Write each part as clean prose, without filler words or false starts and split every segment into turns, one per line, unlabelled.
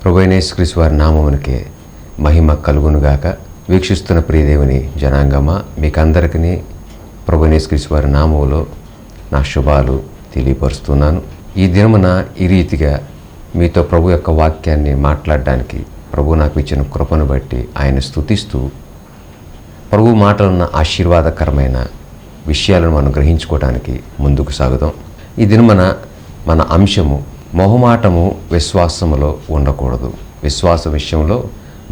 ప్రభువైన యేసుక్రీస్తు వారి నామమునకే మహిమ కలుగునుగాక. వీక్షిస్తున్న ప్రియదేవుని జనాంగమా, మీకందరికీ ప్రభువైన యేసుక్రీస్తు వారి నామములో నా శుభాలు తెలియపరుస్తున్నాను. ఈ దినమున ఈ రీతిగా మీతో ప్రభు యొక్క వాక్యాన్ని మాట్లాడడానికి ప్రభు నాకు ఇచ్చిన కృపను బట్టి ఆయన స్తుతిస్తూ ప్రభు మాటలున్న ఆశీర్వాదకరమైన విషయాలను మనం గ్రహించుకోవడానికి ముందుకు సాగుదాం. ఈ దినమున మన అంశము మొహమాటము విశ్వాసములో ఉండకూడదు. విశ్వాస విషయంలో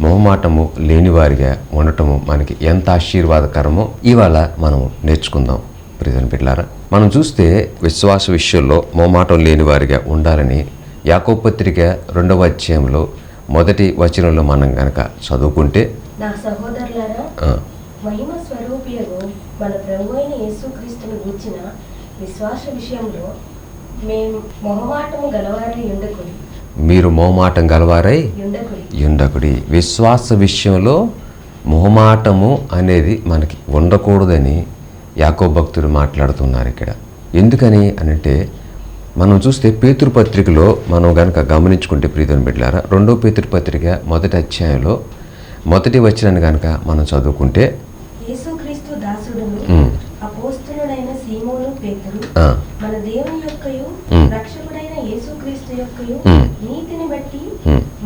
మొహమాటము లేనివారిగా ఉండటము మనకి ఎంత ఆశీర్వాదకరమో ఇవాళ మనం నేర్చుకుందాం. ప్రియమైన బిడ్డలారా, మనం చూస్తే విశ్వాస విషయంలో మొహమాటం లేనివారిగా ఉండాలని యాకోబు పత్రిక 2వ అధ్యాయంలో 1వ వచనంలో మనం గనక చదువుకుంటే,
నా సహోదరులారా, మహిమ స్వరూపియగు మన ప్రభువైన యేసుక్రీస్తును గూర్చిన విశ్వాస విషయంలో మేము మొహమాటము గలవారై ఉండకుడి.
మీరు మొహమాటం గలవారై ఉండకుడి. విశ్వాస విషయంలో మొహమాటము అనేది మనకి ఉండకూడదని యాకోబు భక్తుడు మాట్లాడుతున్నారు ఇక్కడ. ఎందుకని అనంటే, మనం చూస్తే పేతురు పత్రికలో మనం గనక గమనించుకుంటే ప్రియమైన బిడ్డలారా, 2వ పేతురు పత్రిక 1వ అధ్యాయంలో 1వ వచనాన్ని గనక మనం చదువుకుంటే,
యేసుక్రీస్తు దాసుడును అపోస్తలుడైన సీమోను పేతురు మన దేవుని యొక్కయు రక్షకుడైన యేసుక్రీస్తు యొక్కయు నీతిని బట్టి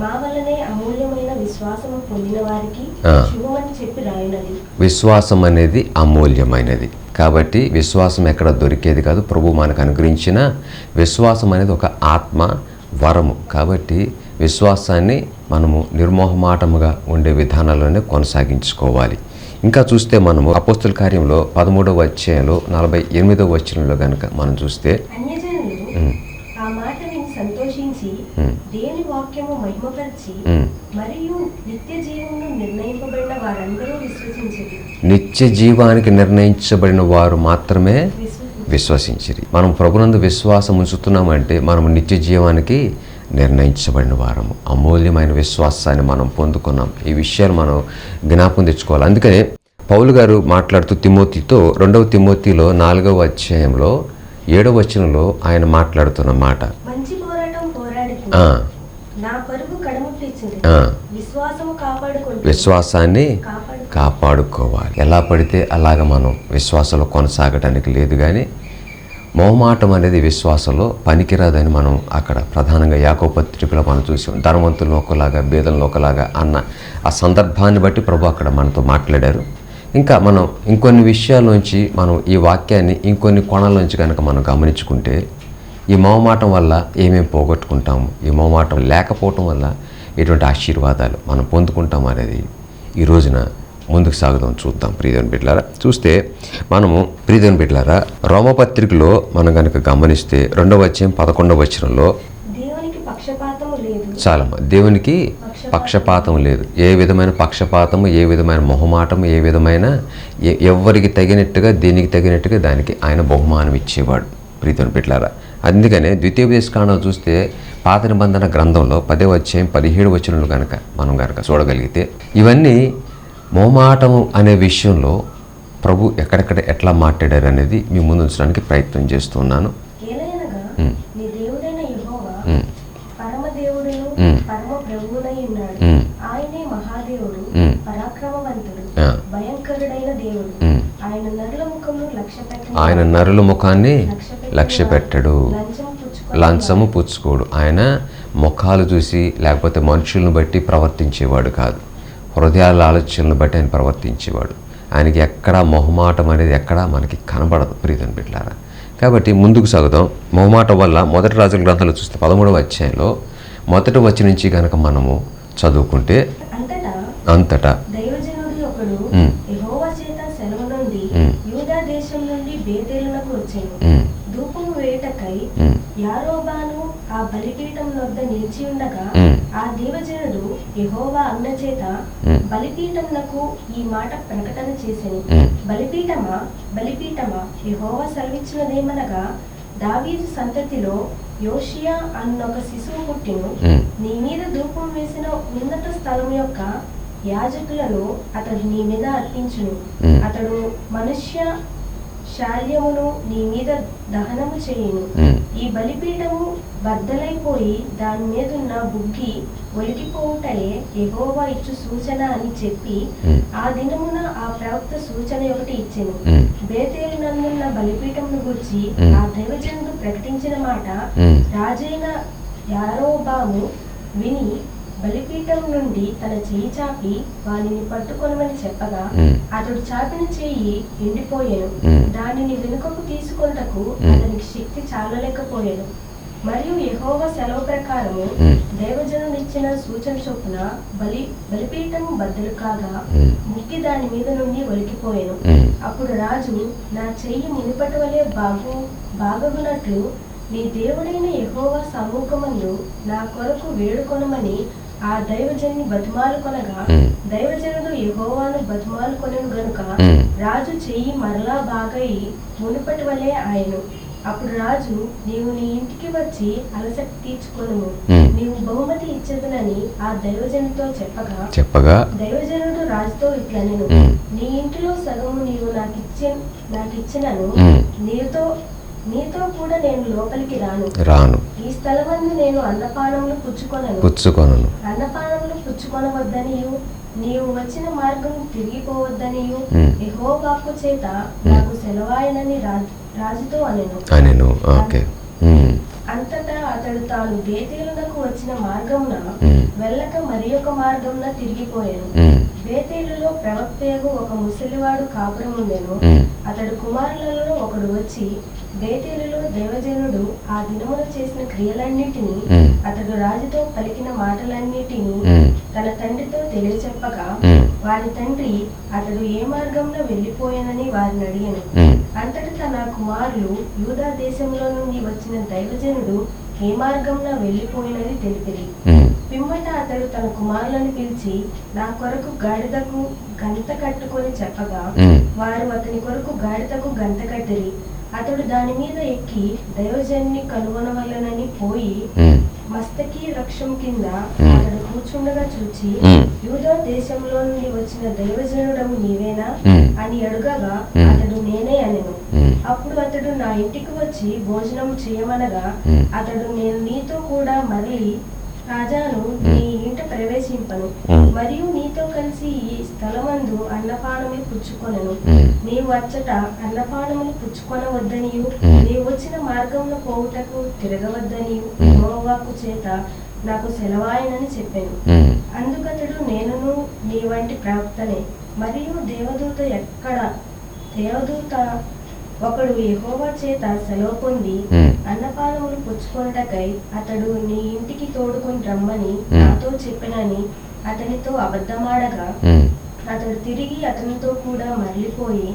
మా వల్లనే అమూల్యమైన విశ్వాసము పొందిన వారికి శుభమని చెప్పి రాయినది.
విశ్వాసం అనేది అమూల్యమైనది కాబట్టి విశ్వాసం ఎక్కడ దొరికేది కాదు. ప్రభు మనకు అనుగ్రహించిన విశ్వాసం అనేది ఒక ఆత్మ వరము కాబట్టి విశ్వాసాన్ని మనము నిర్మోహమాటముగా ఉండే విధానాల్లోనే కొనసాగించుకోవాలి. ఇంకా చూస్తే మనము అపోస్తల కార్యంలో 13వ అధ్యాయంలో 48వ వచనంలో గనక మనం చూస్తే,
అన్యజనులు ఆ మాట విని సంతోషించి దేవుని వాక్యము మహిమపరిచి మరియు నిత్య జీవమును నిర్ణయింపబడిన వారందరూ విశ్వసించిరి.
నిత్య జీవానికి నిర్ణయించబడిన వారు మాత్రమే విశ్వసించిరి. మనం ప్రభునందు విశ్వాసం ఉంచుతున్నామంటే మనం నిత్య జీవానికి నిర్ణయించబడిన వారము. అమూల్యమైన విశ్వాసాన్ని మనం పొందుకున్నాం. ఈ విషయాలు మనం జ్ఞాపకం తెచ్చుకోవాలి. అందుకనే పౌలు గారు మాట్లాడుతూ తిమోతితో 2వ తిమోతిలో 4వ అధ్యాయంలో 7వ వచనంలో ఆయన మాట్లాడుతున్న మాట,
మంచి పోరాటం పోరాడి నా పరుగు కడముట్టించింది,
విశ్వాసాన్ని కాపాడుకోవాలి. ఎలా పడితే అలాగ మనం విశ్వాసంలో కొనసాగడానికి లేదు. కానీ మొహమాటం అనేది విశ్వాసంలో పనికిరాదని మనం అక్కడ ప్రధానంగా యాకోబు పత్రికలో మనం చూసాం. ధనవంతులను ఒకలాగా బేదలను ఒకలాగా అన్న ఆ సందర్భాన్ని బట్టి ప్రభు అక్కడ మనతో మాట్లాడారు. ఇంకా మనం ఇంకొన్ని విషయాల్లోంచి మనం ఈ వాక్యాన్ని ఇంకొన్ని కోణాల్లోంచి కనుక మనం గమనించుకుంటే, ఈ మొహమాటం వల్ల ఏమేమి పోగొట్టుకుంటాము, ఈ మొహమాటం లేకపోవటం వల్ల ఎటువంటి ఆశీర్వాదాలు మనం పొందుకుంటాం అనేది ఈ రోజున ముందుకు సాగుదాం. చూద్దాం ప్రియదేవుని బిడ్డలారా. చూస్తే మనము ప్రియదేవుని బిడ్డలారా రోమపత్రికలో మనం కనుక గమనిస్తే 2వ అధ్యాయం 11వ వచనంలో, చాలమ్మా, దేవునికి పక్షపాతం లేదు. ఏ విధమైన పక్షపాతము, ఏ విధమైన మొహమాటము, ఏ విధమైన ఎవరికి తగినట్టుగా దేనికి తగినట్టుగా దానికి ఆయన బహుమానం ఇచ్చేవాడు ప్రియదేవుని బిడ్డలారా. అందుకనే ద్వితీయోపదేశకాండం చూస్తే పాత నిబంధన గ్రంథంలో 10వ అధ్యాయం 17వ వచనంలో కనుక మనం కనుక చూడగలిగితే, ఇవన్నీ మొహమాటము అనే విషయంలో ప్రభు ఎక్కడెక్కడ ఎట్లా మాట్లాడారు అనేది మీ ముందు ఉంచడానికి ప్రయత్నం చేస్తున్నాను. ఆయన నరుల ముఖాన్ని లక్ష్య పెట్టడు, లంచము పుచ్చుకోడు. ఆయన ముఖాలు చూసి లేకపోతే మనుషులను బట్టి ప్రవర్తించేవాడు కాదు, హృదయాల ఆలోచనలను బట్టి ఆయన ప్రవర్తించేవాడు. ఆయనకి ఎక్కడా మొహమాటం అనేది ఎక్కడా మనకి కనబడదు ప్రియమైన బిడ్డలారా. కాబట్టి ముందుకు సాగుదాం. మొహమాటం వల్ల మొదటి రాజుల గ్రంథాలు చూస్తే 13వ అధ్యాయంలో 1వ వచనం నుంచి కనుక మనము చదువుకుంటే, అంతటా
యారోబాను ఆ బలిపీఠం వద్ద నిలిచి ఉండగా ఆ దేవజనుడు యెహోవా ఆజ్ఞ చేత బలిపీఠమునకు ఈ మాట ప్రకటన చేసెను. బలిపీఠమా బలిపీఠమా, యెహోవా సెలవిచ్చినదేమనగా, దావీదు సంతతిలో యోషియా అన్నొక శిశువు పుట్టెను. నీ మీద ధూపం వేసిన ఉన్నత స్థలం యొక్క యాజకులను అతడు నీ మీద అర్పించును. అతడు మనుష్య శాల్యమును నీ మీద దహనము చేయును. ఈ బలిపీఠము బద్దలైపోయి దాని మీదున్న బుగ్గి ఒలికిపోవుటయే యెహోవా ఇచ్చు సూచన అని చెప్పి ఆ దినమున ఆ ప్రవక్త సూచన ఒకటి ఇచ్చెను. బేతేలు నందున్న బలిపీఠమును గూర్చి ఆ దైవజనుడు ప్రకటించిన మాట రాజైన యారోబాము విని బలిపీఠం నుండి తన చెయ్యి చాపి వానిని పట్టుకొనమని చెప్పగా అతడు చాపిన చెయ్యి ఎండిపోయాను. దానిని వెనుకకు తీసుకొనుటకు అతనికి శక్తి చాలలేకపోయాను. మరియు యెహోవా సెలవు ప్రకారము దైవజనుడు ఇచ్చిన సూచన చొప్పున బలిపీఠము బద్దలు కాగా ముక్కి దాని మీద నుండి ఒలికిపోయాను. అప్పుడు రాజు, నా చెయ్యి మునిపటి వలె బాగగునట్లు నీ దేవుడైన యెహోవా సమ్ముఖమందు నా కొరకు వేడుకొనమని ఆ దైవజనుని బతిమాలుకొనగా దైవజనుడు యెహోవాను బతిమాలుకొనెను గనుక రాజు చెయ్యి మరలా బాగయి మునుపటి వలె ఆయను. అప్పుడు రాజు, నీవు నీ ఇంటికి వచ్చి అలసట తీర్చుకొనుము, నీవు బహుమతి ఇచ్చేదనని ఆ దైవజనుడితో చెప్పగా దైవజనుడు రాజుతో ఇట్లనెను, నీ ఇంటిలో సగము నీవు నాకిచ్చినను నీతో కూడా నేను లోపలికి రాను. ఈ స్థలమందు నేను అన్నపానములు పుచ్చుకొనను. అన్నపానములు పుచ్చుకొనవద్దనియు నీవు వచ్చిన మార్గం తిరిగిపోవద్దనియు యెహోవాకు చేత నాకు సెలవాయనని రాజుతో అనెను. అంతటా అతడు తాను బేతేలునకు వచ్చిన మార్గమున వెళ్ళక మరి ఒక మార్గమున తిరిగిపోయాను. బేతేలులో ప్రవక్తయగు ఒక ముసలివాడు కాపురం ఉండెను. అతడు కుమారులలో ఒకడు వచ్చి బేతేలులో దైవజనుడు ఆ దినమున చేసిన క్రియలన్నిటినీ అతడు రాజుతో పలికిన మాటలన్నిటినీ తన తండ్రితో తెలియచెప్పగా వారి తండ్రి అతడు ఏ మార్గంలో వెళ్లిపోయానని వారిని అడిగాను. అంతటి తన కుమారులు యూదా దేశంలో నుండి వచ్చిన దైవజనుడు ఏ మార్గంలో వెళ్లిపోయినది తెలిపిరి. పిమ్మట అతడు తన కుమారులను పిలిచి నా కొరకు గాడిదకు గంట కట్టుకొని చెప్పగా వారు అతని కొరకు గాడిదకు గంట కట్టిరి. అతడు దాని మీద ఎక్కి దైవజనుని కనుగొనవలనని పోయి మస్తకి వృక్షం కింద అతడు కూర్చుండగా చూచి యూదా దేశంలో నుండి వచ్చిన దైవజనుడము నీవేనా అని అడుగగా అతడు నేనే అనెను. అప్పుడు అతడు నా ఇంటికి వచ్చి భోజనం చేయమనగా అతడు నేను నీతో కూడా మరలి రాజాను నీ ఇంట ప్రవేశింపను మరియు నీతో కలిసి ఈ స్థలమందు అన్నపానములు పుచ్చుకొనను. నీవు అచ్చట అన్నపానములు పుచ్చుకొనవద్దనియు నీవు వచ్చిన మార్గంలో పోవుటకు తిరగవద్దనియు యెహోవాకు చేత నాకు సెలవాయనని చెప్పాను. అందుకతడు నేనును నీ వంటి ప్రవక్తనే మరియు దేవదూత ఒకడు యెహోవా చేత సెలవు పొంది అన్నపానములు పుచ్చుకొనుటకై అతడు నీ ఇంటికి తోడుకొని రమ్మని నాతో చెప్పినని అతనితో అబద్ధమాడగా అతడు తిరిగి అతనితో కూడా మరలిపోయి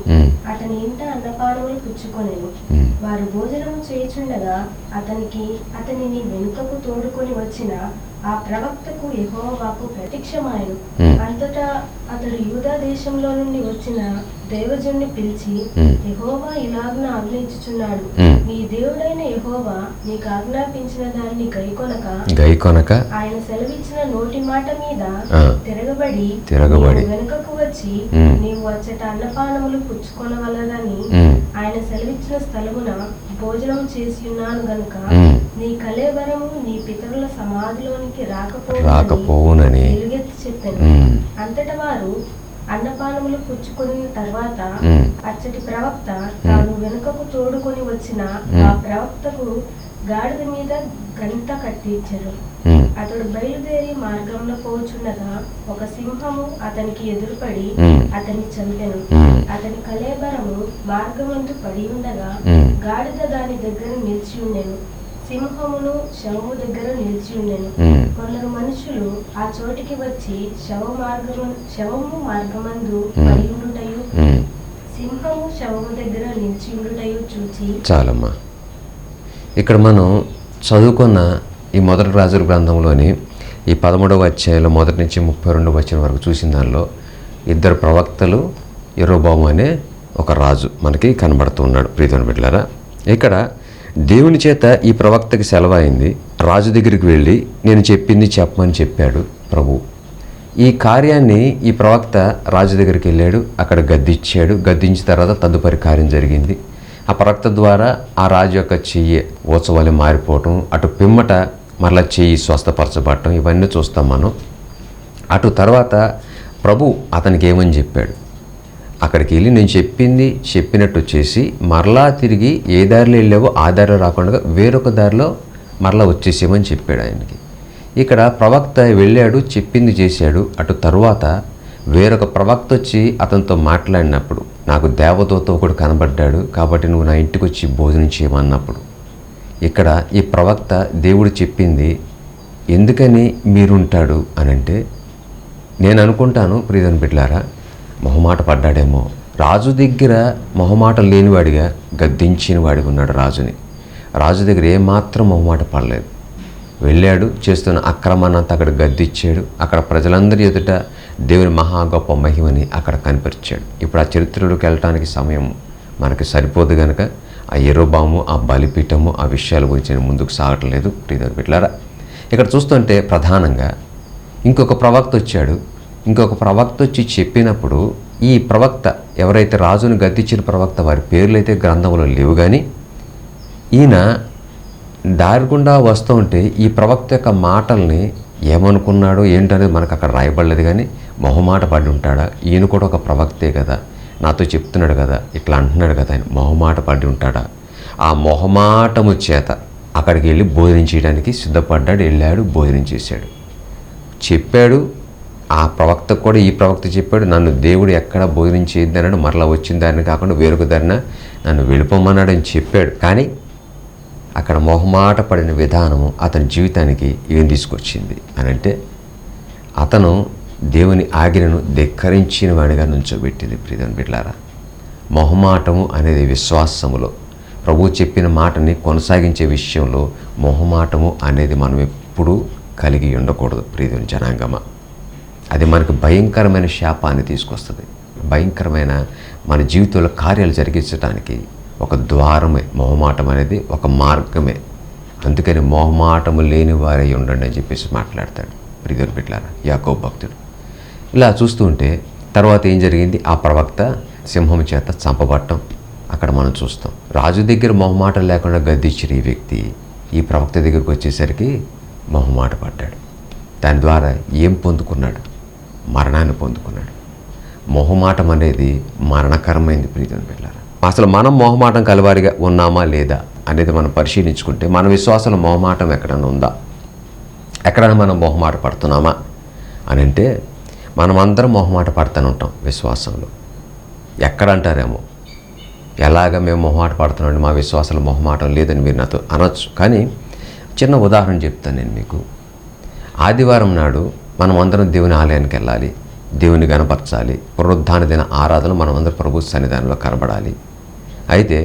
అతని ఇంట అన్నపానములు పుచ్చుకొనెను. వారు భోజనం చేయుచుండగా అతనిని వెనుకకు తోడుకొని వచ్చిన ఆ ప్రవక్తకు యెహోవాకు ప్రత్యక్షమాయెను. అంతటా అతడు యూదా దేశంలో నుండి వచ్చిన దైవజనుని పిలిచి యెహోవా ఇలాగున ఆజ్ఞయించుచున్నాడు, నీ దేవుడైన యెహోవా నీకు ఆజ్ఞాపించిన దానిని గైకొనక ఆయన సెలవిచ్చిన నోటి మాట మీద తిరగబడి వెనుకకు వచ్చి నీవు వచ్చట అన్నపానములు పుచ్చుకొనవలనని ఆయన సెలవిచ్చిన స్థలమున భోజనం చేసి ఉన్నాను గనుక నీ కళేబరము నీ పితరుల సమాధిలోనికి రాకపోవునని ఎలుగెత్తి చెప్పాను. అంతట వారు అన్నపానములు పుచ్చుకున్న తర్వాత అచ్చటి ప్రవక్త తాను వెనుకకు తోడుకొని వచ్చిన ఆ ప్రవక్తకు గాడిద మీద గంట కట్టించారు. అతడు బయలుదేరి మార్గంలో పోచుండగా ఒక సింహము అతనికి ఎదురుపడి అతన్ని చంపెను. అతని కళేబరము మార్గమందు పడి ఉండగా గాడిద దాని దగ్గర నిలిచి ఉండెను. సింహమును శవము దగ్గర నిలిచి ఉండెను. కొందరు మనుషులు ఆ చోటికి వచ్చి శవము మార్గమందు పడి ఉండుటయు సింహము శవము దగ్గర నిలిచి ఉండుటయు చూచి
చాలమ్మా. ఇక్కడ మనం చదువుకున్న ఈ మొదటి రాజుల గ్రంథంలోని ఈ 13వ అధ్యాయంలో మొదటి నుంచి 32వ వచనం వరకు చూసిన దానిలో ఇద్దరు ప్రవక్తలు, యెరోబాము అనే ఒక రాజు మనకి కనబడుతున్నాడు. ప్రీతిని బిడ్డలారా, ఇక్కడ దేవుని చేత ఈ ప్రవక్తకి సెలవైంది. రాజు దగ్గరికి వెళ్ళి నేను చెప్పింది చెప్పమని చెప్పాడు ప్రభు. ఈ కార్యాన్ని ఈ ప్రవక్త రాజు దగ్గరికి వెళ్ళాడు, అక్కడ గద్దించాడు. గద్దించిన తర్వాత తదుపరి కార్యం జరిగింది. ఆ ప్రవక్త ద్వారా ఆ రాజు యొక్క చెయ్యి ఓచవలె మారిపోవటం, అటు పిమ్మట మరలా చెయ్యి స్వస్థపరచబడటం ఇవన్నీ చూస్తాం మనం. అటు తర్వాత ప్రభు అతనికి ఏమని చెప్పాడు, అక్కడికి వెళ్ళి నేను చెప్పినట్టు చేసి మరలా తిరిగి ఏ దారిలో వెళ్ళావో ఆ దారిలో రాకుండా వేరొక దారిలో మరలా వచ్చేసేమని చెప్పాడు ఆయనకి. ఇక్కడ ప్రవక్త వెళ్ళాడు, చెప్పింది చేశాడు. అటు తరువాత వేరొక ప్రవక్త వచ్చి అతనితో మాట్లాడినప్పుడు, నాకు దేవదూత ఒకడు కనబడ్డాడు కాబట్టి నువ్వు నా ఇంటికి వచ్చి భోజనం చేయమన్నప్పుడు, ఇక్కడ ఈ ప్రవక్త దేవుడు చెప్పింది ఎందుకని మీరుంటాడు అని అంటే, నేను అనుకుంటాను ప్రియమైన బిడ్డలారా, మొహమాట పడ్డాడేమో. రాజు దగ్గర మొహమాట లేనివాడిగా గద్దించిన వాడిగా ఉన్నాడు రాజుని. రాజు దగ్గర ఏమాత్రం మొహమాట పడలేదు. వెళ్ళాడు, చేస్తున్న అక్రమాన్ని అంతా అక్కడ గద్దించాడు. అక్కడ ప్రజలందరి ఎదుట దేవుని మహా గొప్ప మహిమని అక్కడ కనిపించాడు. ఇప్పుడు ఆ చరిత్రలోకి వెళ్ళటానికి సమయం మనకి సరిపోదు కనుక ఆ యెరొబాము, ఆ బలిపీఠము, ఆ విషయాల గురించి నేను ముందుకు సాగట్లేదు ప్రియమైన బిడ్డలారా. ఇక్కడ చూస్తుంటే ప్రధానంగా ఇంకొక ప్రవక్త వచ్చాడు. ఇంకొక ప్రవక్త వచ్చి చెప్పినప్పుడు ఈ ప్రవక్త ఎవరైతే రాజును గద్దించిన ప్రవక్త వారి పేర్లు అయితే గ్రంథంలో లేవు, కానీ ఈయన దారి గుండా వస్తూ ఉంటే ఈ ప్రవక్త యొక్క మాటల్ని ఏమనుకున్నాడో ఏంటనేది మనకు అక్కడ రాయబడలేదు. కానీ మొహమాట పడి ఉంటాడా, ఈయన కూడా ఒక ప్రవక్తే కదా, నాతో చెప్తున్నాడు కదా, ఇట్లా అంటున్నాడు కదా ఆయన మొహమాట పడి ఉంటాడా? ఆ మొహమాటము చేత అక్కడికి వెళ్ళి భోజనం చేయడానికి సిద్ధపడ్డాడు. వెళ్ళాడు, భోజనం చేశాడు, చెప్పాడు. ఆ ప్రవక్త కూడా ఈ ప్రవక్త చెప్పాడు, నన్ను దేవుడు ఎక్కడ భోజనం చేయొద్దన్నాడు, మరలా వచ్చిన దారిని కాకుండా వేరొక దారిన నన్ను వెళ్ళిపోమన్నాడు అని చెప్పాడు. కానీ అక్కడ మొహమాట పడిన విధానము అతని జీవితానికి ఏం తీసుకొచ్చింది అని అంటే, అతను దేవుని ఆజ్ఞను ధిక్కరించిన వాడిగా నుంచోబెట్టింది. ప్రియమైన బిడ్డలారా, మొహమాటము అనేది విశ్వాసములో ప్రభువు చెప్పిన మాటని కొనసాగించే విషయంలో మొహమాటము అనేది మనం ఎప్పుడూ కలిగి ఉండకూడదు. ప్రియమైన జనాంగమా, అది మనకు భయంకరమైన శాపాన్ని తీసుకొస్తుంది. భయంకరమైన మన జీవితంలో కార్యాలు జరిగించడానికి ఒక ద్వారమే మొహమాటం అనేది, ఒక మార్గమే. అందుకని మొహమాటము లేని వారై ఉండండి అని చెప్పేసి మాట్లాడతాడు ప్రియమైన బిడ్డలారా యాకోబు భక్తుడు. ఇలా చూస్తూ ఉంటే తర్వాత ఏం జరిగింది, ఆ ప్రవక్త సింహం చేత చంపబడటం అక్కడ మనం చూస్తాం. రాజు దగ్గర మొహమాట లేకుండా గద్దించిన ఈ వ్యక్తి ఈ ప్రవక్త దగ్గరికి వచ్చేసరికి మొహమాట పడ్డాడు. దాని ద్వారా ఏం పొందుకున్నాడు? మరణాన్ని పొందుకున్నాడు. మొహమాటం అనేది మరణకరమైంది ప్రియమైన బిడ్డలారా. అసలు మనం మొహమాటం కలవారిగా ఉన్నామా లేదా అనేది మనం పరిశీలించుకుంటే మన విశ్వాసంలో మొహమాటం ఎక్కడైనా ఉందా? ఎక్కడైనా మనం మొహమాట పడుతున్నామా అని అంటే, మనమందరం మొహమాట పడుతూనే ఉంటాం విశ్వాసంలో. ఎక్కడంటారేమో, ఎలాగ మేము మొహమాట పడుతున్నాం, మా విశ్వాసంలో మొహమాటం లేదని మీరు నాతో అనొచ్చు. కానీ చిన్న ఉదాహరణ చెప్తాను నేను మీకు. ఆదివారం నాడు మనం అందరం దేవుని ఆలయానికి వెళ్ళాలి, దేవుని గణపరచాలి. పునరుద్ధాన దిన ఆరాధన మనమందరం ప్రభు సన్నిధానంలో కనబడాలి. అయితే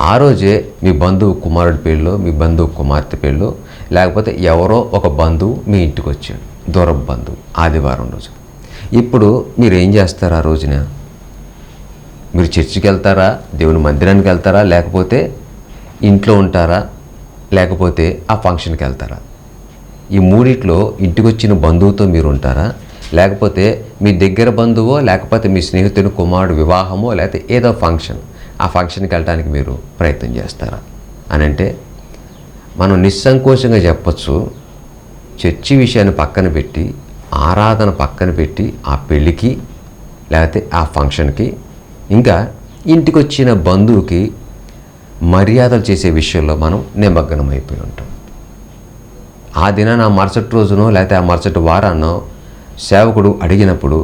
ఆ రోజే మీ బంధువు కుమారుడి పెళ్ళిలో, మీ బంధువు కుమార్తె పెళ్ళిలో, లేకపోతే ఎవరో ఒక బంధువు మీ ఇంటికి వచ్చాడు, దూరపు బంధువు, ఆదివారం రోజు. ఇప్పుడు మీరు ఏం చేస్తారు ఆ రోజున? మీరు చర్చికి వెళ్తారా, దేవుని మందిరానికి వెళ్తారా, లేకపోతే ఇంట్లో ఉంటారా, లేకపోతే ఆ ఫంక్షన్కి వెళ్తారా? ఈ మూడిట్లో ఇంటికి వచ్చిన బంధువుతో మీరు ఉంటారా, లేకపోతే మీ దగ్గర బంధువో, లేకపోతే మీ స్నేహితుని కుమారుడు వివాహమో, లేకపోతే ఏదో ఫంక్షన్, ఆ ఫంక్షన్కి వెళ్ళడానికి మీరు ప్రయత్నం చేస్తారా అని అంటే, మనం నిస్సంకోచంగా చెప్పచ్చు, చర్చి విషయాన్ని పక్కన పెట్టి, ఆరాధన పక్కన పెట్టి, ఆ పెళ్ళికి లేకపోతే ఆ ఫంక్షన్కి, ఇంకా ఇంటికి వచ్చిన బంధువుకి మర్యాదలు చేసే విషయంలో మనం నిమగ్నం అయిపోయి ఉంటాం. ఆ దినాన ఆ మరుసటి రోజునో లేకపోతే ఆ మరుసటి వారాన్నో సేవకుడు అడిగినప్పుడు,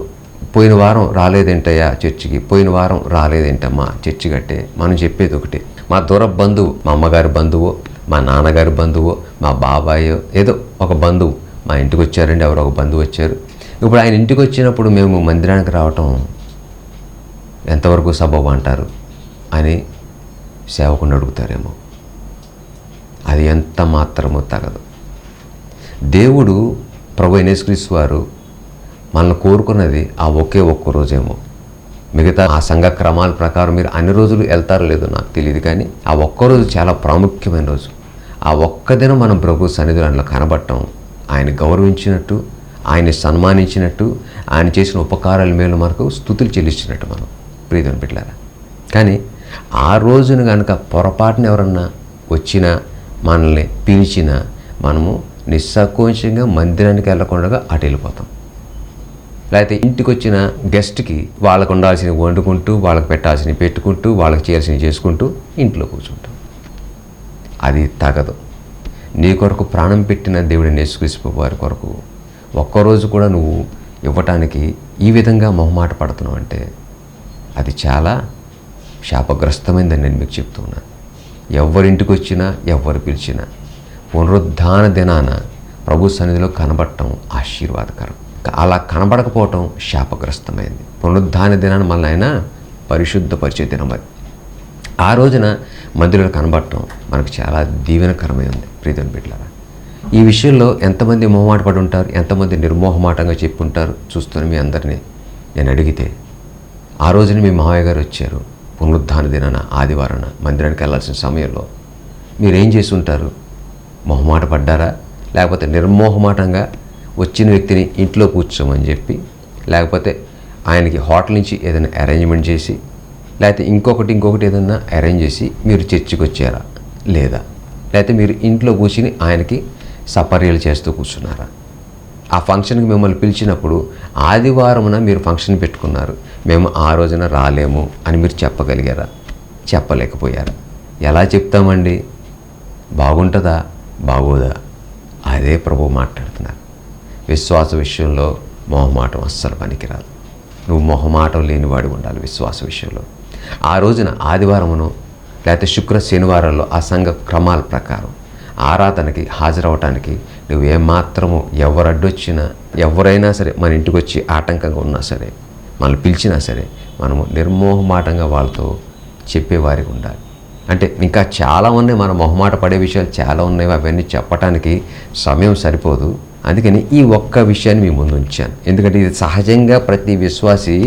పోయిన వారం రాలేదేంటయ్యా చర్చికి, పోయిన వారం రాలేదేంటమ్మా చర్చి కట్టే, మనం చెప్పేది ఒకటే. మా దూర బంధువు, మా అమ్మగారి బంధువు, మా నాన్నగారి బంధువు, మా బాబాయో ఏదో ఒక బంధువు మా ఇంటికి వచ్చారండి, ఎవరో ఒక బంధువు వచ్చారు. ఇప్పుడు ఆయన ఇంటికి వచ్చినప్పుడు మేము మందిరానికి రావటం ఎంతవరకు సబబు అంటారు అని సేవకుని అడుగుతారేమో. అది ఎంత మాత్రమో తగదు. దేవుడు ప్రభు యేసుక్రీస్తు వారు మనల్ని కోరుకున్నది ఆ ఒకే ఒక్క రోజేమో. మిగతా ఆ సంఘ క్రమాల ప్రకారం మీరు అన్ని రోజులు వెళ్తారో లేదో నాకు తెలియదు, కానీ ఆ ఒక్కరోజు చాలా ప్రాముఖ్యమైన రోజు. ఆ ఒక్క దినం మనం ప్రభు సన్నిధిలో కనబడటం, ఆయన గౌరవించినట్టు, ఆయన్ని సన్మానించినట్టు, ఆయన చేసిన ఉపకారాల మేలు మనకు స్తుతులు చెల్లించినట్టు మనం ప్రియమైన బిడ్డలారా. కానీ ఆ రోజున కనుక పొరపాటున ఎవరన్నా వచ్చినా, మనల్ని పిలిచినా, మనము నిస్సంకోచంగా మందిరానికి వెళ్ళకుండా అటు వెళ్ళిపోతాం. లేకపోతే ఇంటికి వచ్చిన గెస్ట్కి వాళ్ళకు ఉండాల్సినవి వండుకుంటూ, వాళ్ళకి పెట్టాల్సినవి పెట్టుకుంటూ, వాళ్ళకి చేయాల్సినవి చేసుకుంటూ ఇంట్లో కూర్చుంటాం. అది తగదు. నీ కొరకు ప్రాణం పెట్టిన దేవుడిని యేసుక్రీస్తు వారి కొరకు ఒక్కరోజు కూడా నువ్వు ఇవ్వటానికి ఈ విధంగా మొహమాట పడుతున్నావు అంటే అది చాలా శాపగ్రస్తమైందని నేను మీకు చెప్తున్నాను. ఎవరింటికి వచ్చినా, ఎవరు పిలిచినా పునరుద్ధాన దినాన ప్రభు సన్నిధిలో కనబడటం ఆశీర్వాదకరం. అలా కనబడకపోవటం శాపగ్రస్తమైంది. పునరుద్ధాన దినాన్ని మళ్ళీ ఆయన పరిశుద్ధపరిచే దినం అది. ఆ రోజున మందిరంలో కనబడటం మనకు చాలా దీవెనకరమైంది ప్రియమైన బిడ్డలారా. ఈ విషయంలో ఎంతమంది మొహమాట పడి ఉంటారు, ఎంతమంది నిర్మోహమాటంగా చెప్పుంటారు చూస్తూనే మీ అందరినీ నేను అడిగితే, ఆ రోజున మీ మావయ్య గారు వచ్చారు పునరుద్ధాన దినాన ఆదివారాన మందిరానికి వెళ్ళాల్సిన సమయంలో మీరేం చేసి ఉంటారు? మొహమాట పడ్డారా? లేకపోతే నిర్మోహమాటంగా వచ్చిన వ్యక్తిని ఇంట్లో కూర్చోమని చెప్పి, లేకపోతే ఆయనకి హోటల్ నుంచి ఏదైనా అరేంజ్మెంట్ చేసి, లేకపోతే ఇంకొకటి ఏదైనా అరేంజ్ చేసి మీరు చర్చికి వచ్చారా? లేదా లేకపోతే మీరు ఇంట్లో కూర్చుని ఆయనకి సపర్యలు చేస్తూ కూర్చున్నారా? ఆ ఫంక్షన్కి మిమ్మల్ని పిలిచినప్పుడు ఆదివారమున మీరు ఫంక్షన్ పెట్టుకున్నారు, మేము ఆ రోజున రాలేము అని మీరు చెప్పగలిగారా? చెప్పలేకపోయారా? ఎలా చెప్తామండి? బాగుంటుందా? బాగోదా? అదే ప్రభువు మాట్లాడుతున్నారు. విశ్వాస విషయంలో మొహమాటం అస్సలు పనికిరాదు. నువ్వు మొహమాటం లేనివాడు ఉండాలి విశ్వాస విషయంలో. ఆ రోజున ఆదివారమును లేకపోతే శుక్ర శనివారాల్లో ఆ సంఘ క్రమాల ప్రకారం ఆరాధనకి హాజరవటానికి నువ్వు ఏమాత్రము ఎవరు అడ్డొచ్చినా, ఎవరైనా సరే మన ఇంటికి వచ్చి ఆటంకంగా ఉన్నా సరే, మనల్ని పిలిచినా సరే, మనము నిర్మోహమాటంగా వాళ్ళతో చెప్పేవారికి ఉండాలి. అంటే ఇంకా చాలా ఉన్నాయి, మన మొహమాట పడే విషయాలు చాలా ఉన్నాయి, అవన్నీ చెప్పటానికి సమయం సరిపోదు. అందుకని ఈ ఒక్క విషయాన్ని మీ ముందు ఉంచాను. ఎందుకంటే ఇది సహజంగా ప్రతి విశ్వాసి,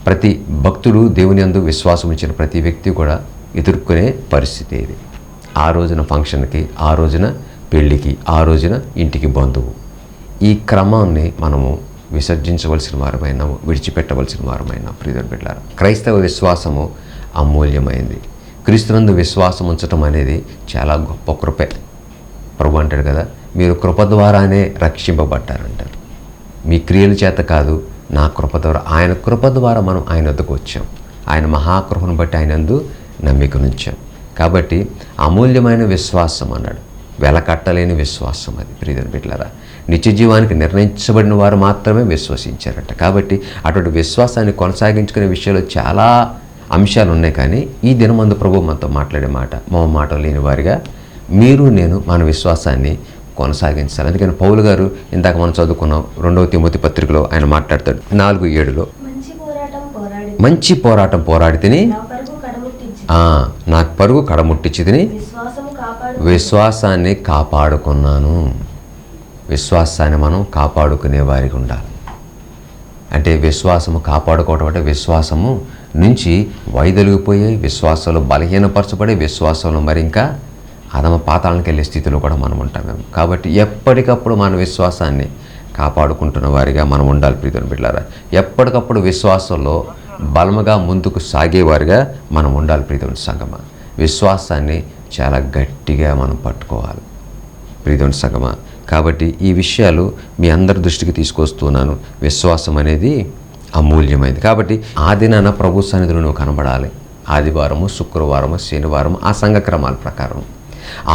ప్రతి భక్తుడు, దేవుని యందు విశ్వాసం ఉంచిన ప్రతి వ్యక్తి కూడా ఎదుర్కొనే పరిస్థితి ఇది. ఆ రోజున ఫంక్షన్కి, ఆ రోజున పెళ్ళికి, ఆ రోజున ఇంటికి బంధువు. ఈ క్రమాన్ని మనము విసర్జించవలసిన వారమైనాము, విడిచిపెట్టవలసిన వారమైనా ప్రియమైన బిడ్డలారా. క్రైస్తవ విశ్వాసము అమూల్యమైంది. క్రీస్తునందు విశ్వాసం ఉంచటం అనేది చాలా గొప్ప కృపే. ప్రభు అంటాడు కదా, మీరు కృప ద్వారానే రక్షింపబడ్డారంటారు. మీ క్రియల చేత కాదు, నా కృప ద్వారా. ఆయన కృప ద్వారా మనం ఆయన వద్దకు వచ్చాం. ఆయన మహాకృపను బట్టి ఆయన యందు నమ్మికనుంచాం. కాబట్టి అమూల్యమైన విశ్వాసం అన్నాడు, వెలకట్టలేని విశ్వాసం అది ప్రియమైన బిడ్డలారా. నిత్య జీవానికి నిర్ణయించబడిన వారు మాత్రమే విశ్వసించారట. కాబట్టి అటువంటి విశ్వాసాన్ని కొనసాగించుకునే విషయంలో చాలా అంశాలు ఉన్నాయి. కానీ ఈ దినమందు ప్రభు మనతో మాట్లాడే మాట, మొహమాట లేని వారిగా మీరు నేను మన విశ్వాసాన్ని కొనసాగించాలి. అందుకని పౌలు గారు ఇందాక మనం చదువుకున్నాం 2వ తిమోతి పత్రికలో ఆయన మాట్లాడతాడు 4:7లో, మంచి పోరాటం పోరాడి తిని నాకు పరుగు కడముట్టించి తిని విశ్వాసాన్ని కాపాడుకున్నాను. విశ్వాసాన్ని మనం కాపాడుకునే వారికి ఉండాలి. అంటే విశ్వాసము కాపాడుకోవడం అంటే విశ్వాసము నుంచి వైదొలిగిపోయే, విశ్వాసంలో బలహీనపరచబడే, విశ్వాసంలో మరి ఇంకా అధమ పాతాళానికి వెళ్ళే స్థితిలో కూడా మనం ఉంటామేమో. కాబట్టి ఎప్పటికప్పుడు మన విశ్వాసాన్ని కాపాడుకుంటున్న వారిగా మనం ఉండాలి ప్రియమైన బిడ్డలారా. ఎప్పటికప్పుడు విశ్వాసంలో బలముగా ముందుకు సాగేవారిగా మనం ఉండాలి ప్రియమైన సంగమా. విశ్వాసాన్ని చాలా గట్టిగా మనం పట్టుకోవాలి ప్రియమైన సంగమా. కాబట్టి ఈ విషయాలు మీ అందరి దృష్టికి తీసుకొస్తున్నాను. విశ్వాసం అనేది అమూల్యమైనది. కాబట్టి ఆ దినాన ప్రభు సన్నిధిలో నువ్వు కనబడాలి. ఆదివారము, శుక్రవారము, శనివారము ఆ సంఘ క్రమాల ప్రకారం.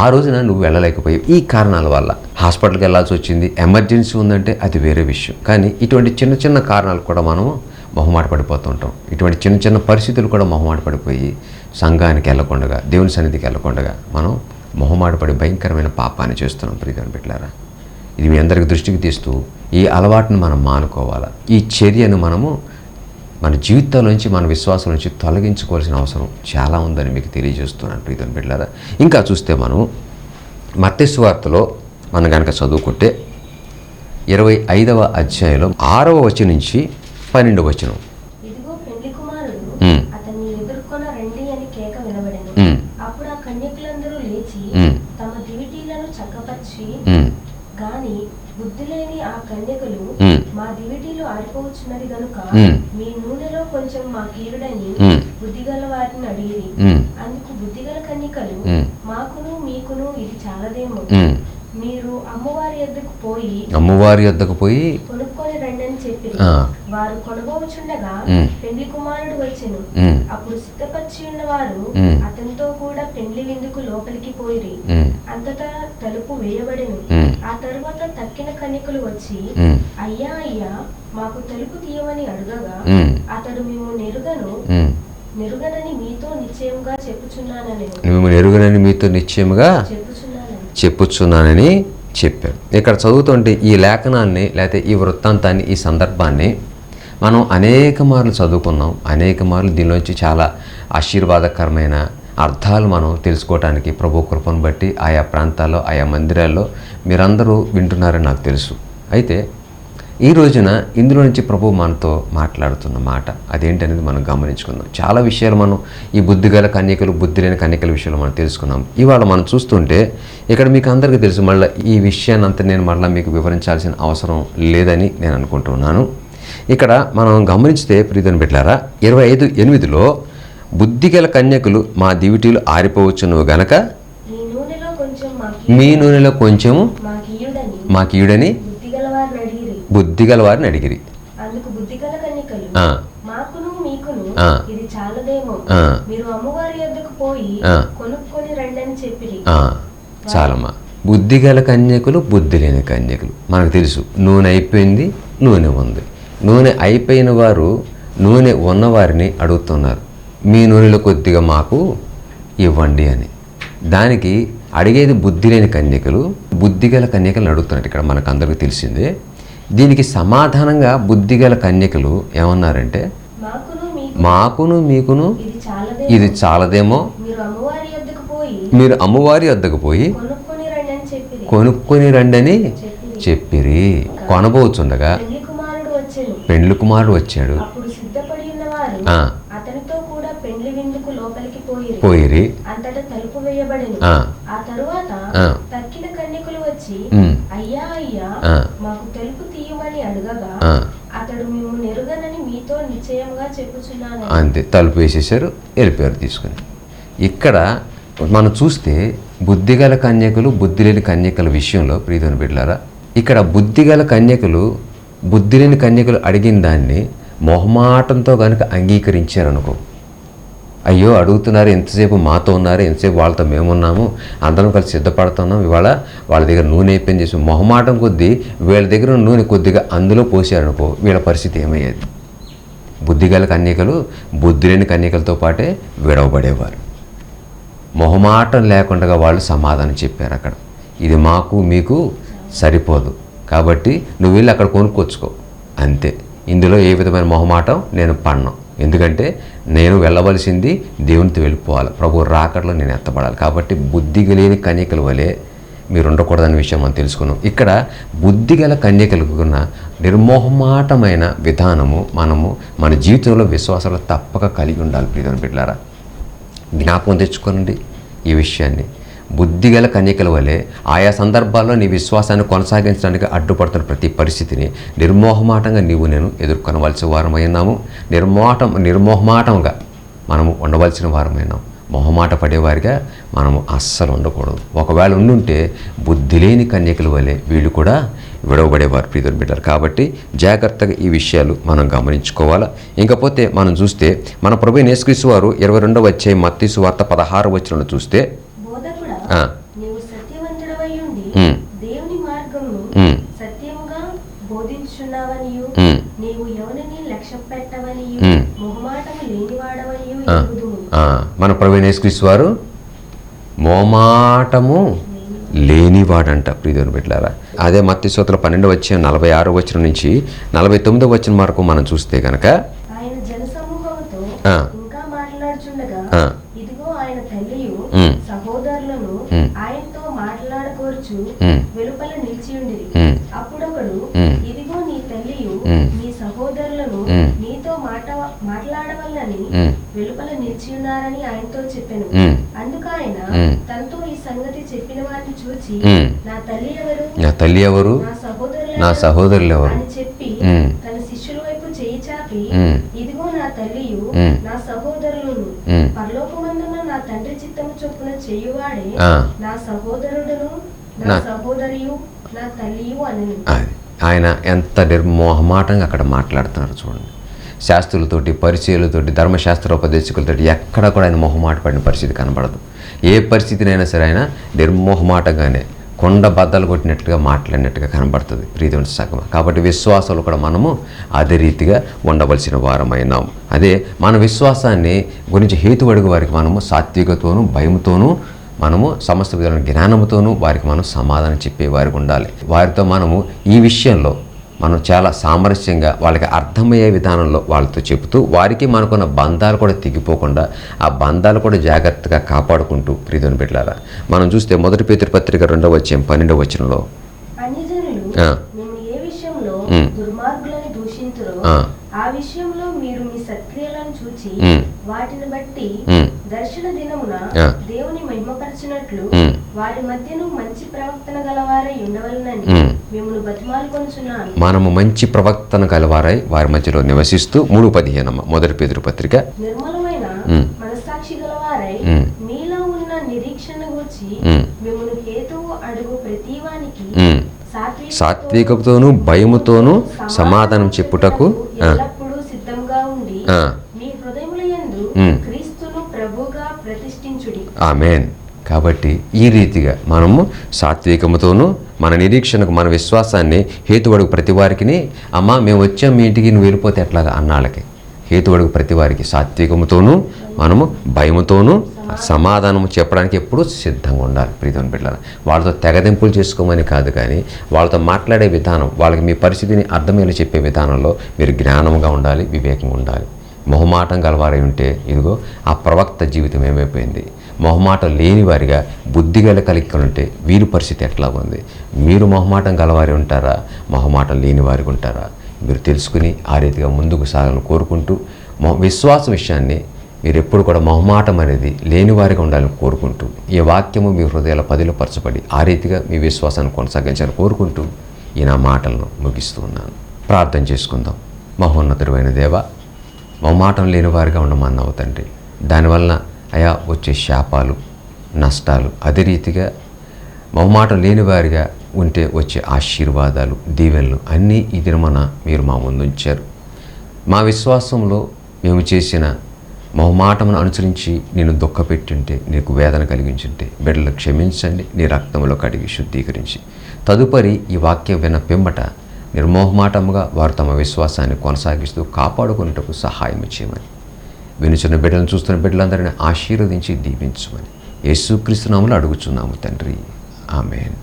ఆ రోజున నువ్వు వెళ్ళలేకపోయావు ఈ కారణాల వల్ల. హాస్పిటల్కి వెళ్ళాల్సి వచ్చింది, ఎమర్జెన్సీ ఉందంటే అది వేరే విషయం. కానీ ఇటువంటి చిన్న చిన్న కారణాలు కూడా మనము మొహమాట పడిపోతూ ఉంటాం. ఇటువంటి చిన్న చిన్న పరిస్థితులు కూడా మొహమాట పడిపోయి సంఘానికి వెళ్ళకుండా, దేవుని సన్నిధికి వెళ్ళకుండా మనం మొహమాట పడి భయంకరమైన పాపాన్ని చేస్తున్నాం ప్రియమైన బిడ్డలారా. ఇది మీ అందరికి దృష్టికి తీస్తూ ఈ అలవాటును మనం మానుకోవాలా. ఈ చర్యను మనము మన జీవితంలో నుంచి, మన విశ్వాసం నుంచి తొలగించుకోవాల్సిన అవసరం చాలా ఉందని మీకు తెలియజేస్తున్నాను ప్రియమైన బిడ్డలారా. ఇంకా చూస్తే మనం మత్తయి సువార్తలో మనం కనుక చదువుకుంటే 25వ అధ్యాయంలో 6వ వచనం నుంచి 12వ వచనం.
ఇదిగో పెళ్లి కుమారుడు అతన్ని ఎదుర్కొన రండి అని కేక వినబడెను. అప్పుడు ఆ కన్యకులందరూ లేచి తమ దివిటీలను చక్కపరిచి, గాని బుద్ధి లేని ఆ కన్యకులు మా దివిటీలు ఆరిపోవచ్చున్నది గనుక మీ నూనెలో కొంచెం మా కీరుడని బుద్ధిగల వారిని అడిగిరి. అందుకు బుద్ధిగల కన్యకలు, మాకును మీకును ఇది చాలదేమో, మీరు
అమ్మవారి యొద్దకు పోయి
కొనుక్కొని రండి అని చెప్పి వారు కొనబోచుండగా పెండ్లి కుమారుడు వచ్చెను. అప్పుడు సిద్ధపరిచి ఉన్నవారు అతనితో కూడా పెండ్లి విందుకు లోపలికి పోయిరి. అంతటా తలుపు వేయబడెను. ఆ తరువాత తక్కిన కన్యకులు వచ్చి, అయ్యా అయ్యా మాకు తలుపు తీయమని అడగగా అతడు మేము నెరుగనని మీతో నిశ్చయముగా
చెప్పుచున్నానని చెప్పాడు. ఇక్కడ చదువుతుంటే ఈ లేఖనాన్ని లేకపోతే ఈ వృత్తాంతాన్ని, ఈ సందర్భాన్ని మనం అనేక మార్లు చదువుకున్నాం. అనేక మార్లు దీనిలోంచి చాలా ఆశీర్వాదకరమైన అర్థాలు మనం తెలుసుకోవడానికి ప్రభు కృపను బట్టి ఆయా ప్రాంతాల్లో, ఆయా మందిరాల్లో మీరందరూ వింటున్నారని నాకు తెలుసు. అయితే ఈ రోజున ఇందులో నుంచి ప్రభు మనతో మాట్లాడుతున్న మాట అదేంటనేది మనం గమనించుకుందాం. చాలా విషయాలు మనం ఈ బుద్ధిగల కన్యకలు, బుద్ధి లేని కన్యకల విషయాలు మనం తెలుసుకున్నాం. ఇవాళ మనం చూస్తుంటే ఇక్కడ మీకు అందరికీ తెలుసు, మళ్ళీ ఈ విషయాన్ని అంతా నేను మళ్ళీ మీకు వివరించాల్సిన అవసరం లేదని నేను అనుకుంటున్నాను. ఇక్కడ మనం గమనించితే ప్రియమైన బిడ్డలారా, 25:8 బుద్ధిగల కన్యకులు మా దివిటీలు ఆరిపోవచ్చును గనక మీ నూనెలో కొంచెము మాకీయుడని బుద్ధిగల వారిని అడిగిరి. చాలమ్మా. బుద్ధిగల కన్యకులు, బుద్ధి లేని కన్యకులు. మనకు తెలుసు నూనె అయిపోయింది, నూనె ఉంది. నూనె అయిపోయిన వారు నూనె ఉన్నవారిని అడుగుతున్నారు, మీ నూనెలో కొద్దిగా మాకు ఇవ్వండి అని. దానికి అడిగేది బుద్ధి లేని కన్యకలు, బుద్ధిగల కన్యకలను అడుగుతున్నారు. ఇక్కడ మనకు అందరికీ తెలిసిందే. దీనికి సమాధానంగా బుద్ధిగల కన్యకలు ఏమన్నారంటే, మాకును మీకును ఇది చాలదేమో, మీరు అమ్మవారి వద్దకు పోయి కొనుక్కొని రండి అని చెప్పిరి. కొనబోచుండగా పెండ్లి కుమారుడు వచ్చాడు. పోయిరి. అంతే, తలుపు వేసేసారు, వెళ్ళిపోయారు తీసుకుని. ఇక్కడ మనం చూస్తే బుద్ధిగల కన్యకులు, బుద్ధి లేని కన్యకల విషయంలో ప్రియమైన బిడ్డలారా, ఇక్కడ బుద్ధిగల కన్యకులు, బుద్ధి లేని కన్యకులు అడిగిన దాన్ని మొహమాటంతో కనుక అంగీకరించారనుకో, అయ్యో అడుగుతున్నారు, ఎంతసేపు మాతో ఉన్నారు, ఎంతసేపు వాళ్ళతో మేమున్నాము, అందరం కలిసి సిద్ధపడుతున్నాం, ఇవాళ వాళ్ళ దగ్గర నూనె అయిపోయింది చేసి మొహమాటం కొద్దీ వీళ్ళ దగ్గర నూనె కొద్దిగా అందులో పోసారనుకో, వీళ్ళ పరిస్థితి ఏమయ్యేది? బుద్ధిగల కన్యకలు బుద్ధి లేని కన్యకలతో పాటే విడవబడేవారు. మొహమాటం లేకుండా వాళ్ళు సమాధానం చెప్పారు. అక్కడ ఇది మాకు మీకు సరిపోదు కాబట్టి నువ్వు వెళ్ళి అక్కడ కొనుక్కొచ్చుకో, అంతే. ఇందులో ఏ విధమైన మొహమాటం నేను పడను. ఎందుకంటే నేను వెళ్ళవలసింది దేవునితో వెళ్ళిపోవాలి, ప్రభు రాకడలో నేను ఎత్తబడాలి. కాబట్టి బుద్ధి లేని కన్యకల వలె మీరు ఉండకూడదనే విషయం మనం తెలుసుకున్నాం. ఇక్కడ బుద్ధిగల కన్యకలకు ఉన్న నిర్మోహమాటమైన విధానము మనము మన జీవితంలో విశ్వాసాలు తప్పక కలిగి ఉండాలి. ప్రియమైన బిడ్డలారా, జ్ఞాపకం తెచ్చుకోనండి ఈ విషయాన్ని. బుద్ధిగల కన్యకల వలె ఆయా సందర్భాల్లో నీ విశ్వాసాన్ని కొనసాగించడానికి అడ్డుపడుతున్న ప్రతి పరిస్థితిని నిర్మోహమాటంగా నీవు నేను ఎదుర్కొనవలసిన వారమైనాము. నిర్మోహమాటంగా మనము ఉండవలసిన వారమైనాము. మొహమాట పడేవారిగా మనము అస్సలు ఉండకూడదు. ఒకవేళ ఉండుంటే బుద్ధి లేని కన్యకల వలె వీళ్ళు కూడా విడవబడేవారు ప్రియమైన బిడ్డలు. కాబట్టి జాగ్రత్తగా ఈ విషయాలు మనం గమనించుకోవాలా. ఇంకపోతే మనం చూస్తే మన ప్రభువైన యేసుక్రీస్తు వారు 22వ అధ్యాయం మత్తయి సువార్త 16వ వచనంలో చూస్తే, మన ప్రభువైన యేసుక్రీస్తు వారు మోమాటము లేనివాడంట ప్రియమైన బిడ్డలారా. అదే మత్తయి సువార్త 12వ అధ్యాయం 46వ వచనం నుంచి 49వ వచనం వరకు మనం చూస్తే కనుక,
ఆయనతో మాట్లాడకూర్చు వెలుపల నిలిచియుండిరి. అప్పుడొకడు, ఇదిగో నీ తల్లియు నీ సహోదరులను నీతో మాట్లాడవల్లని వెలుపల నిలిచియున్నారని ఆయనతో చెప్పెను. అందుకు ఆయన తనతో ఈ సంగతి చెప్పిన వారిని చూచి, నా తల్లి ఎవరు, నా సహోదరులు ఎవరు అని చెప్పి తన శిష్యుల వైపు చేయి చాపి, ఇదిగో నా తల్లియు నా సహోదరులను, పరలోకమందున్న నా తండ్రి చిత్తము చొప్పున చేయువాడే నా సహోదరుడును నా సహోదరియు నా తల్లియు అని.
అది ఆయన ఎంత నిర్మోహమాటంగా అక్కడ మాట్లాడుతున్నారు చూడండి. శాస్త్రులతోటి, పరిచయులతోటి, ధర్మశాస్త్రోపదేశకులతోటి ఎక్కడ కూడా ఆయన మొహమాట పడిన పరిస్థితి కనబడదు. ఏ పరిస్థితినైనా సరే ఆయన నిర్మోహమాటంగానే కొండ బద్దలు కొట్టినట్టుగా మాట్లాడినట్టుగా కనబడుతుంది ప్రియదేవుని సగం. కాబట్టి విశ్వాసాలు కూడా మనము అదే రీతిగా ఉండవలసిన వారమైనాం. అదే మన విశ్వాసాన్ని గురించి హేతు అడుగు వారికి మనము సాత్వికతోనూ భయంతోనూ మనము సమస్త విధాలైన జ్ఞానంతోనూ వారికి మనం సమాధానం చెప్పే వారికి ఉండాలి. వారితో మనము ఈ విషయంలో మనం చాలా సామరస్యంగా వాళ్ళకి అర్థమయ్యే విధానంలో వాళ్ళతో చెబుతూ వారికి మనకున్న బంధాలు కూడా తెగిపోకుండా ఆ బంధాలు కూడా జాగ్రత్తగా కాపాడుకుంటూ ప్రియదేవుని బిడ్డలారా మనం చూస్తే 1 పేతురు పత్రిక 2వ అధ్యాయం 12వ వచనంలో
అన్యజనులు మేము ఏ విషయంలో దుర్మార్గులను దూషింతురో ఆ విషయంలో మీరు మీ సత్క్రియలను చూచి వాటిని బట్టి దర్శన దినమున దేవుని మహిమపరచినట్లు వారి మధ్యను మంచి ప్రవర్తన గలవారై ఉండవలనని మిమ్మల్ని బతిమాలుకొనుచున్నాను. మనము మంచి ప్రవర్తన గలవారై వారి మధ్యలో నివసిస్తూ 3:15 1 పేతురు పత్రిక నిర్మలమైన మనస్సాక్షి గలవారై మీలో ఉన్న నిరీక్షణ గురించి మిమ్మల్ని హేతువు అడుగు ప్రతివానికి
సాత్వికతోనూ భయముతోనూ సమాధానం చెప్పుటకు
ఎల్లప్పుడూ సిద్ధంగా ఉండి మీ హృదయములయందు క్రీస్తును ప్రభువుగా ప్రతిష్ఠించుడి.
ఆమేన్. కాబట్టి ఈ రీతిగా మనము సాత్వికముతోనూ మన నిరీక్షణకు మన విశ్వాసాన్ని హేతువడుగు ప్రతి వారికి అమ్మా మేము వచ్చాం మీ ఇంటికి నువ్వు వెళ్ళిపోతే ఎట్లాగా అన్నాళ్ళకి హేతువడుగు ప్రతి వారికి సాత్వికముతోనూ మనము భయముతోనూ సమాధానం చెప్పడానికి ఎప్పుడూ సిద్ధంగా ఉండాలి ప్రియదేవుని బిడ్డలారా. వాళ్ళతో తెగదెంపులు చేసుకోమని కాదు, కానీ వాళ్ళతో మాట్లాడే విధానం వాళ్ళకి మీ పరిస్థితిని అర్థమయ్యేలా చెప్పే విధానంలో మీరు జ్ఞానంగా ఉండాలి, వివేకంగా ఉండాలి. మొహమాటం గలవారై ఉంటే ఇదిగో ఆ ప్రవక్త జీవితం ఏమైపోయింది. మొహమాటం లేని వారిగా బుద్ధిగల కలిగి ఉంటే వీరి పరిస్థితి ఎట్లా ఉంది. మీరు మొహమాటం గలవారి ఉంటారా, మొహమాటం లేని వారికి ఉంటారా? మీరు తెలుసుకుని ఆ రీతిగా ముందుకు సాగాలని కోరుకుంటూ విశ్వాసం విషయాన్ని మీరు ఎప్పుడు కూడా మొహమాటం అనేది లేని వారిగా ఉండాలని కోరుకుంటూ ఈ వాక్యము మీ హృదయాల పదిలపరచబడి ఆ రీతిగా మీ విశ్వాసాన్ని కొనసాగించాలని కోరుకుంటూ ఈ నా మాటలను ముగిస్తూ ఉన్నాను. ప్రార్థన చేసుకుందాం. మహోన్నతుడైన దేవ, మొహమాటం లేని వారిగా ఉండమన్నావు తండ్రి. దానివలన అయా వచ్చే శాపాలు, నష్టాలు, అదే రీతిగా మొహమాటం లేని వారిగా ఉంటే వచ్చే ఆశీర్వాదాలు, దీవెనలు అన్నీ ఈ దినమున మీరు మా ముందు ఉంచారు. మా విశ్వాసంలో మేము చేసిన మొహమాటమును అనుసరించి నేను దుఃఖపెట్టుంటే, నీకు వేదన కలిగించుంటే బిడ్డలు క్షమించండి, నీ రక్తంలో కడిగి శుద్ధీకరించి తదుపరి ఈ వాక్యం విన్న పిమ్మట నిర్మోహమాటముగా వారు తమ విశ్వాసాన్ని కొనసాగిస్తూ కాపాడుకునేటకు సహాయం చేయమని, వినుచున్న బిడ్డలను చూస్తున్న బిడ్డలందరినీ ఆశీర్వదించి దీవించమని యేసుక్రీస్తు నామములో అడుగుచున్నాము తండ్రి. ఆమేన్.